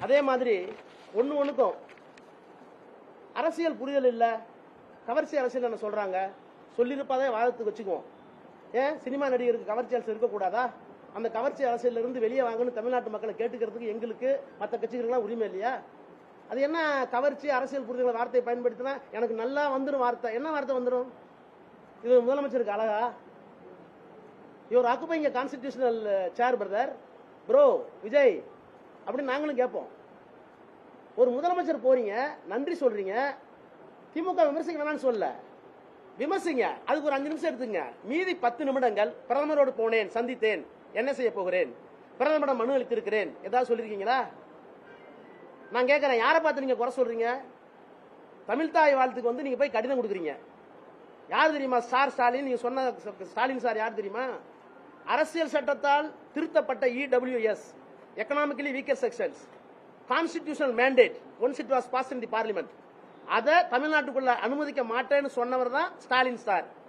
அதே மாதிரி ஒண்ணுக்கும் அரசியல் புரிதல் இல்ல, கவர்ச்சி அரசியல் என்ன சொல்றாங்க, சொல்லிருப்பாதே வாதத்துக்கு வச்சுக்குவோம். ஏன் சினிமா நடிகருக்கு கவர்ச்சி அரசியல் இருக்கக்கூடாதா? அந்த கவர்ச்சி அரசியல் இருந்து வெளியே வாங்கன்னு தமிழ்நாட்டு மக்களை கேட்டுக்கிறதுக்கு எங்களுக்கு மற்ற கட்சிகளுக்கெல்லாம் உரிமை இல்லையா? அது என்ன கவர்ச்சி அரசியல் புரிதல் வார்த்தையை பயன்படுத்தினா எனக்கு நல்லா வந்துடும் வார்த்தை, என்ன வார்த்தை வந்துடும்? இது முதலமைச்சருக்கு அழகா? இவர் ஆக்குப்பைங்க கான்ஸ்டிடியூஷனல் சேர் பிரதர் ப்ரோ விஜய் அப்படின்னு நாங்களும் கேட்போம். ஒரு முதலமைச்சர் போறீங்க, நன்றி சொல்றீங்க, திமுக விமர்சிக்க வேணாம்னு சொல்ல, விமர்சிங்க, அதுக்கு ஒரு 5 நிமிஷம் எடுத்துங்க. மீதி 10 நிமிடங்கள் பிரதமரோடு போனேன், சந்தித்தேன், என்ன செய்ய போகிறேன், பிரதமரிடம் மனு அளித்திருக்கிறேன், ஏதாவது சொல்லிருக்கீங்களா? நான் கேட்கிறேன், யாரை பார்த்து நீங்க குறை சொல்றீங்க? தமிழ்தாய் வாழ்த்துக்கு வந்து நீங்க போய் கடிதம் கொடுக்குறீங்க. யார் தெரியுமா சார் ஸ்டாலின்? நீங்க சொன்ன ஸ்டாலின் சார் யார் தெரியுமா? அரசியல் சட்டத்தால் திருத்தப்பட்ட EWS, economically weaker sections, constitutional mandate once it was past in the parliament, அதை தமிழ்நாட்டுக்குள்ள அனுமதிக்க மாட்டேன்னு சொன்னவர் தான் ஸ்டாலின் சார்.